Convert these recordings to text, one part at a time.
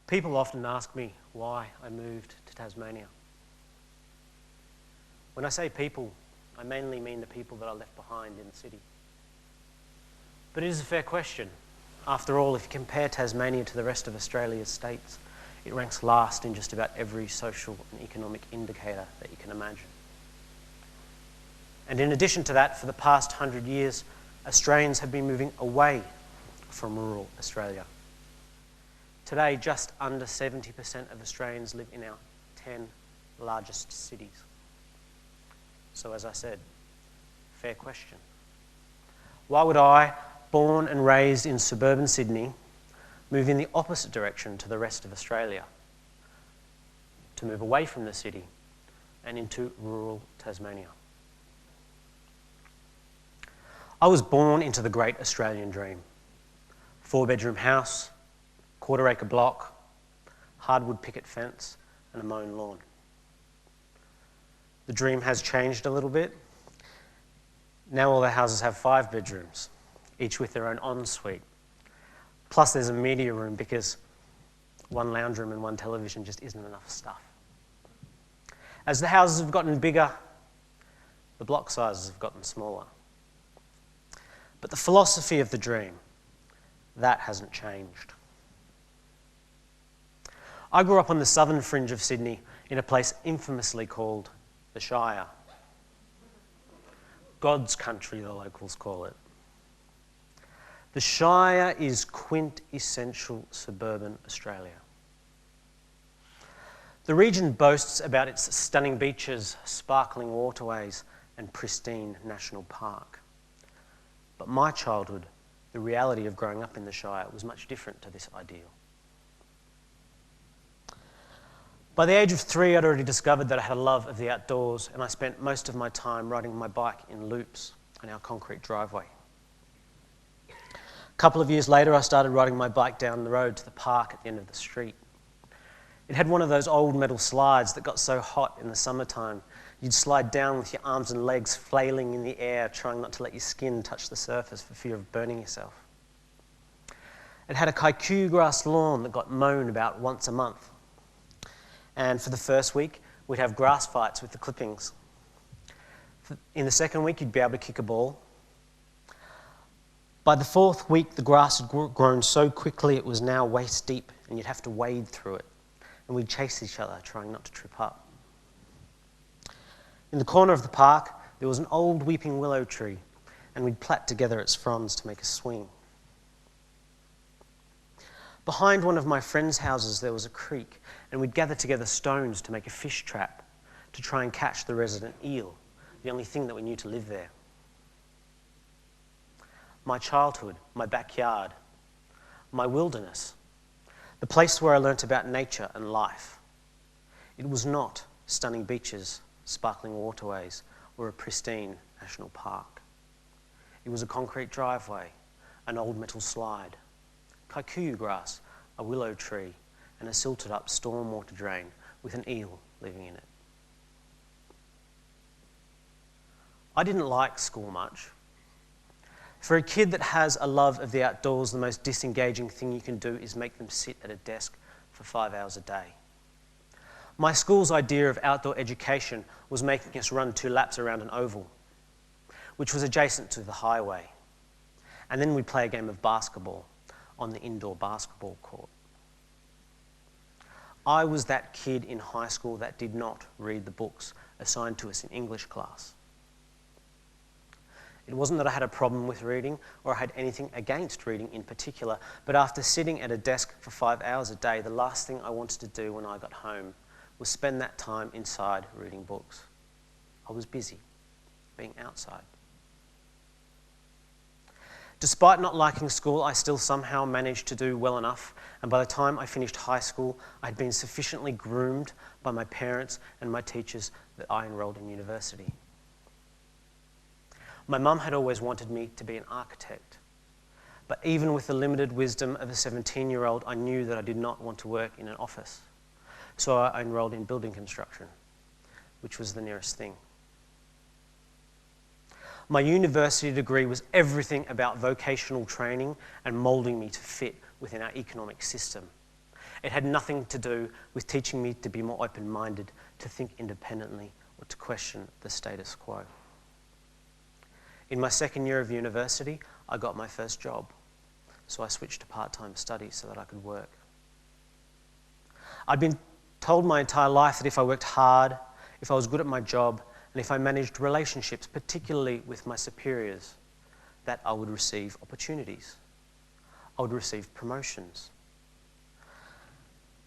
People often ask me why I moved to Tasmania. When I say people, I mainly mean the people that I left behind in the city. But it is a fair question. After all, if you compare Tasmania to the rest of Australia's states, it ranks last in just about every social and economic indicator that you can imagine. And in addition to that, for the past 100 years, Australians have been moving away from rural Australia. Today, just under 70% of Australians live in our 10 largest cities. So as I said, fair question. Why would I, born and raised in suburban Sydney, move in the opposite direction to the rest of Australia? To move away from the city and into rural Tasmania. I was born into the great Australian dream. 4-bedroom house, quarter-acre block, hardwood picket fence, and a mown lawn. The dream has changed a little bit. Now all the houses have 5 bedrooms, each with their own ensuite. Plus there's a media room because one lounge room and one television just isn't enough stuff. As the houses have gotten bigger, the block sizes have gotten smaller. But the philosophy of the dream, that hasn't changed. I grew up on the southern fringe of Sydney in a place infamously called the Shire. God's country, the locals call it. The Shire is quintessential suburban Australia. The region boasts about its stunning beaches, sparkling waterways, and pristine national park. But my childhood, the reality of growing up in the Shire, was much different to this ideal. By the age of 3, I'd already discovered that I had a love of the outdoors, and I spent most of my time riding my bike in loops on our concrete driveway. A couple of years later, I started riding my bike down the road to the park at the end of the street. It had one of those old metal slides that got so hot in the summertime, you'd slide down with your arms and legs flailing in the air, trying not to let your skin touch the surface for fear of burning yourself. It had a kaiku grass lawn that got mown about once a month. And for the first week, we'd have grass fights with the clippings. In the second week, you'd be able to kick a ball. By the 4th week, the grass had grown so quickly it was now waist deep, and you'd have to wade through it. And we'd chase each other, trying not to trip up. In the corner of the park, there was an old weeping willow tree, and we'd plait together its fronds to make a swing. Behind one of my friends' houses, there was a creek, and we'd gather together stones to make a fish trap to try and catch the resident eel, the only thing that we knew to live there. My childhood, my backyard, my wilderness, the place where I learnt about nature and life. It was not stunning beaches, sparkling waterways, or a pristine national park. It was a concrete driveway, an old metal slide, kikuyu grass, a willow tree, and a silted up stormwater drain with an eel living in it. I didn't like school much. For a kid that has a love of the outdoors, the most disengaging thing you can do is make them sit at a desk for 5 hours a day. My school's idea of outdoor education was making us run 2 laps around an oval, which was adjacent to the highway. And then we'd play a game of basketball on the indoor basketball court. I was that kid in high school that did not read the books assigned to us in English class. It wasn't that I had a problem with reading or I had anything against reading in particular, but after sitting at a desk for 5 hours a day, the last thing I wanted to do when I got home was spend that time inside reading books. I was busy being outside. Despite not liking school, I still somehow managed to do well enough, and by the time I finished high school, I had been sufficiently groomed by my parents and my teachers that I enrolled in university. My mum had always wanted me to be an architect, but even with the limited wisdom of a 17-year-old, I knew that I did not want to work in an office. So I enrolled in building construction, which was the nearest thing. My university degree was everything about vocational training and moulding me to fit within our economic system. It had nothing to do with teaching me to be more open-minded, to think independently, or to question the status quo. In my second year of university, I got my first job, so I switched to part-time study so that I could work. I'd been told my entire life that if I worked hard, if I was good at my job, and if I managed relationships, particularly with my superiors, that I would receive opportunities. I would receive promotions.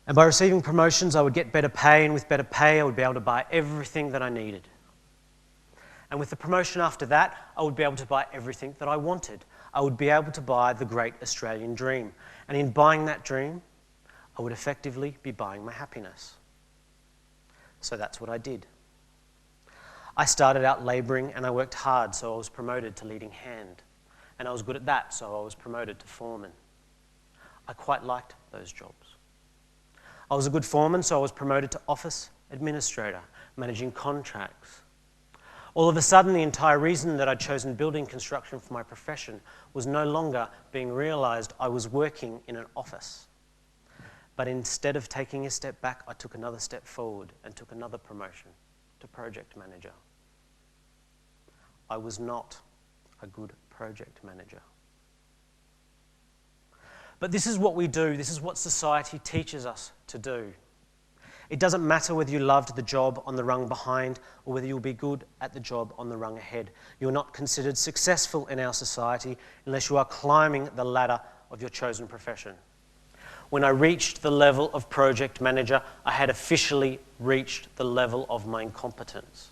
And by receiving promotions, I would get better pay, and with better pay, I would be able to buy everything that I needed. And with the promotion after that, I would be able to buy everything that I wanted. I would be able to buy the great Australian dream. And in buying that dream, I would effectively be buying my happiness. So that's what I did. I started out labouring and I worked hard, so I was promoted to leading hand. And I was good at that, so I was promoted to foreman. I quite liked those jobs. I was a good foreman, so I was promoted to office administrator, managing contracts. All of a sudden, the entire reason that I'd chosen building construction for my profession was no longer being realised. I was working in an office. But instead of taking a step back, I took another step forward and took another promotion to project manager. I was not a good project manager. But this is what we do. This is what society teaches us to do. It doesn't matter whether you loved the job on the rung behind or whether you'll be good at the job on the rung ahead. You're not considered successful in our society unless you are climbing the ladder of your chosen profession. When I reached the level of project manager, I had officially reached the level of my incompetence.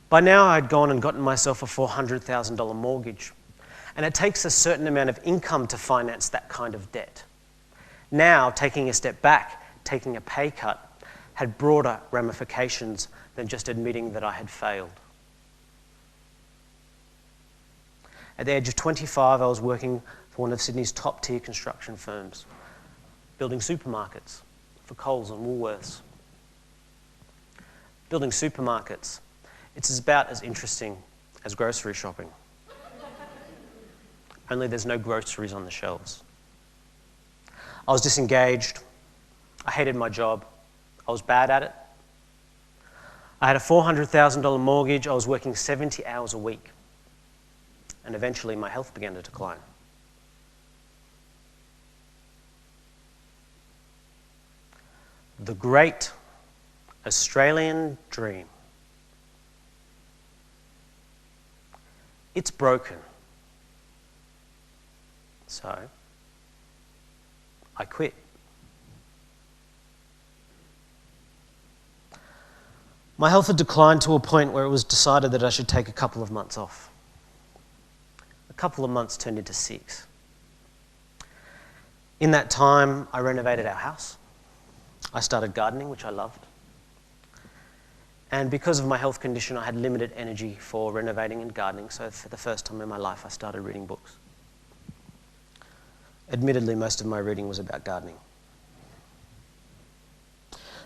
By now, I'd gone and gotten myself a $400,000 mortgage, and it takes a certain amount of income to finance that kind of debt. Now, taking a step back, taking a pay cut, had broader ramifications than just admitting that I had failed. At the age of 25, I was working for one of Sydney's top-tier construction firms, building supermarkets for Coles and Woolworths. Building supermarkets, it's about as interesting as grocery shopping. Only there's no groceries on the shelves. I was disengaged. I hated my job. I was bad at it. I had a $400,000 mortgage. I was working 70 hours a week. And eventually my health began to decline. The great Australian dream. It's broken. So, I quit. My health had declined to a point where it was decided that I should take a couple of months off. A couple of months turned into 6. In that time, I renovated our house. I started gardening, which I loved. And because of my health condition, I had limited energy for renovating and gardening, so for the first time in my life, I started reading books. Admittedly, most of my reading was about gardening.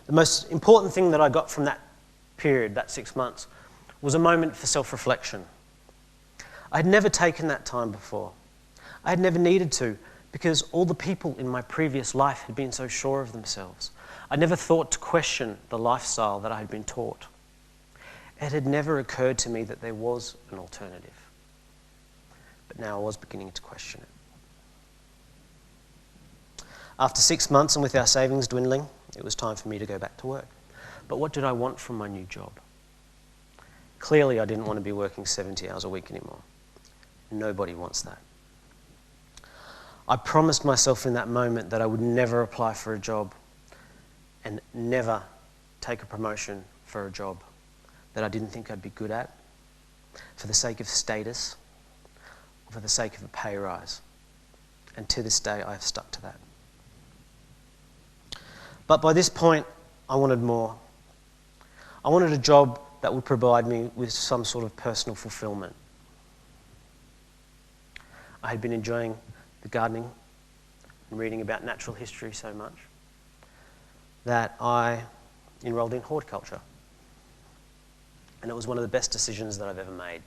The most important thing that I got from that period, that 6 months, was a moment for self-reflection. I had never taken that time before. I had never needed to, because all the people in my previous life had been so sure of themselves. I never thought to question the lifestyle that I had been taught. It had never occurred to me that there was an alternative. But now I was beginning to question it. After 6 months and with our savings dwindling, it was time for me to go back to work. But what did I want from my new job? Clearly, I didn't want to be working 70 hours a week anymore. Nobody wants that. I promised myself in that moment that I would never apply for a job and never take a promotion for a job that I didn't think I'd be good at for the sake of status or for the sake of a pay rise. And to this day, I have stuck to that. But by this point, I wanted more. I wanted a job that would provide me with some sort of personal fulfillment. I had been enjoying the gardening and reading about natural history so much that I enrolled in horticulture. And it was one of the best decisions that I've ever made.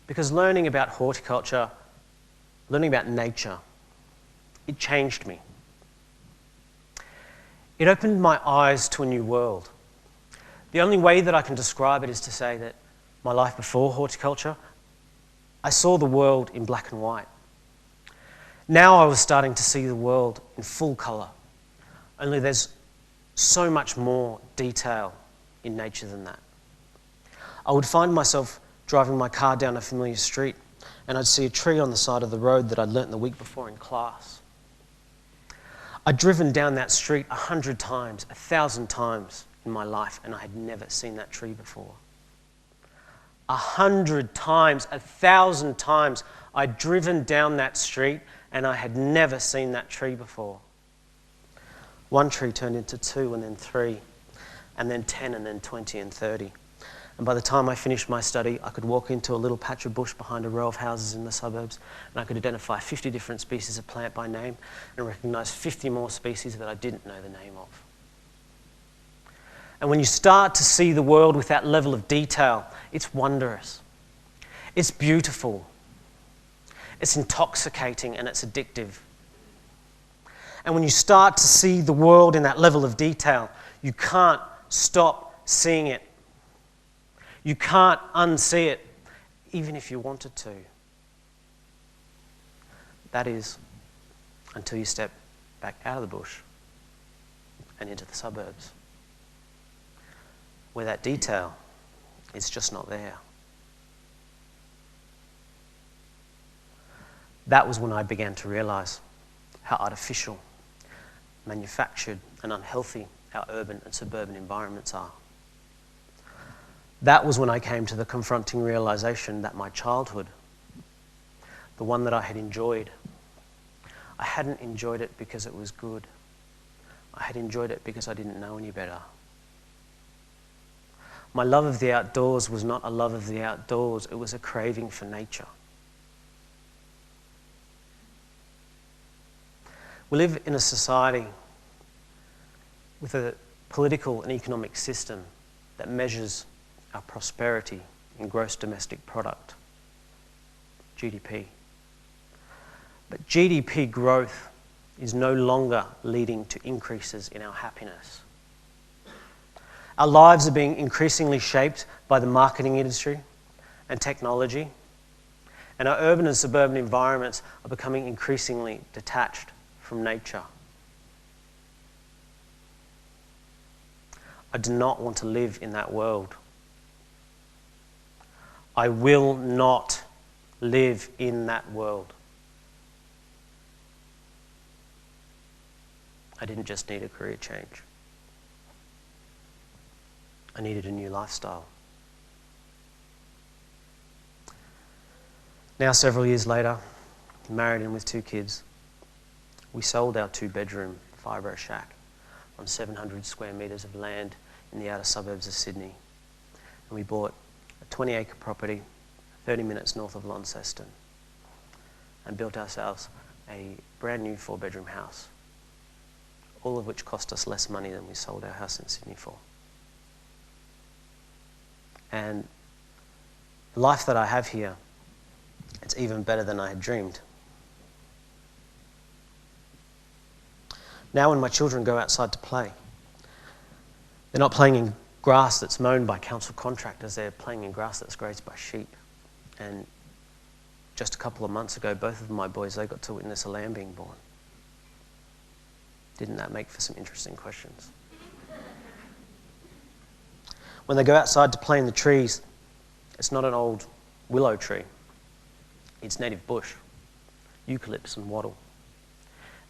Because learning about horticulture, learning about nature, It changed me. It opened my eyes to a new world. The only way that I can describe it is to say that my life before horticulture, I saw the world in black and white. Now I was starting to see the world in full colour. Only there's so much more detail in nature than that. I would find myself driving my car down a familiar street and I'd see a tree on the side of the road that I'd learnt the week before in class. I'd driven down that street 100 times, 1,000 times in my life, and I had never seen that tree before. 100 times, 1,000 times, I'd driven down that street and I had never seen that tree before. One tree turned into 2 and then 3, and then 10 and then 20 and 30. And by the time I finished my study, I could walk into a little patch of bush behind a row of houses in the suburbs, and I could identify 50 different species of plant by name and recognise 50 more species that I didn't know the name of. And when you start to see the world with that level of detail, it's wondrous. It's beautiful. It's intoxicating and it's addictive. And when you start to see the world in that level of detail, you can't stop seeing it. You can't unsee it, even if you wanted to. That is, until you step back out of the bush and into the suburbs, where that detail is just not there. That was when I began to realise how artificial, manufactured and unhealthy our urban and suburban environments are. That was when I came to the confronting realisation that my childhood, the one that I had enjoyed, I hadn't enjoyed it because it was good. I had enjoyed it because I didn't know any better. My love of the outdoors was not a love of the outdoors, it was a craving for nature. We live in a society with a political and economic system that measures our prosperity in gross domestic product, GDP. But GDP growth is no longer leading to increases in our happiness. Our lives are being increasingly shaped by the marketing industry and technology, and our urban and suburban environments are becoming increasingly detached from nature. I do not want to live in that world. I will not live in that world. I didn't just need a career change. I needed a new lifestyle. Now, several years later, married and with 2 kids, we sold our 2-bedroom fibro shack on 700 square metres of land in the outer suburbs of Sydney. And we bought a 20-acre property 30 minutes north of Launceston and built ourselves a brand new 4-bedroom house, all of which cost us less money than we sold our house in Sydney for. And the life that I have here, it's even better than I had dreamed. Now when my children go outside to play, they're not playing in grass that's mown by council contractors, they're playing in grass that's grazed by sheep. And just a couple of months ago, both of my boys, they got to witness a lamb being born. Didn't that make for some interesting questions? When they go outside to play in the trees, it's not an old willow tree. It's native bush, eucalyptus and wattle.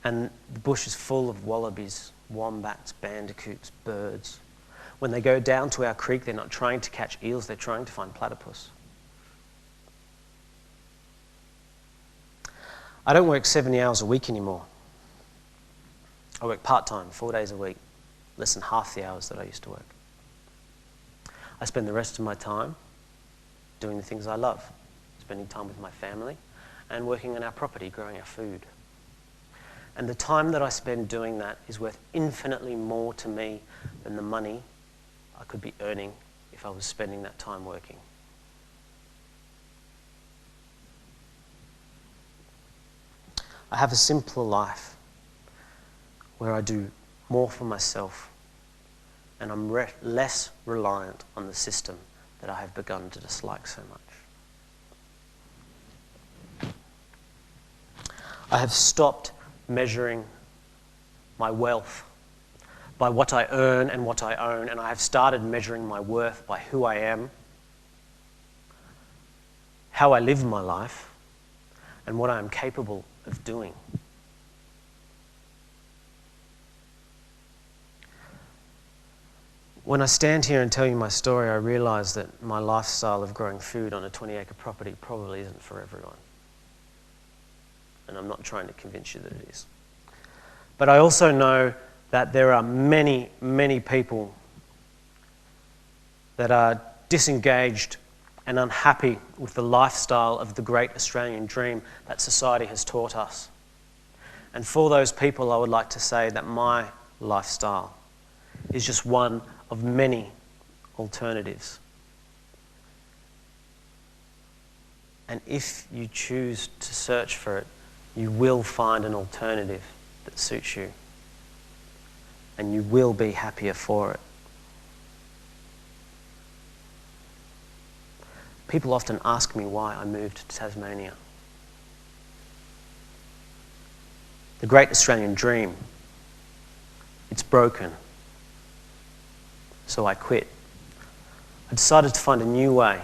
And the bush is full of wallabies, wombats, bandicoots, birds. When they go down to our creek, they're not trying to catch eels, they're trying to find platypus. I don't work 70 hours a week anymore. I work part-time, 4 days a week, less than half the hours that I used to work. I spend the rest of my time doing the things I love, spending time with my family and working on our property, growing our food. And the time that I spend doing that is worth infinitely more to me than the money I could be earning if I was spending that time working. I have a simpler life where I do more for myself and I'm less reliant on the system that I have begun to dislike so much. I have stopped measuring my wealth by what I earn and what I own, and I have started measuring my worth by who I am, how I live my life, and what I am capable of doing. When I stand here and tell you my story, I realise that my lifestyle of growing food on a 20-acre property probably isn't for everyone. And I'm not trying to convince you that it is. But I also know that there are many, many people that are disengaged and unhappy with the lifestyle of the great Australian dream that society has taught us. And for those people, I would like to say that my lifestyle is just one of many alternatives. And if you choose to search for it, you will find an alternative that suits you. And you will be happier for it. People often ask me why I moved to Tasmania. The great Australian dream, it's broken. So I quit. I decided to find a new way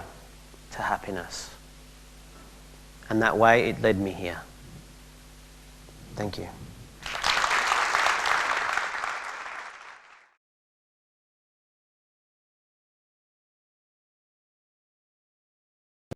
to happiness. And that way, it led me here. Thank you.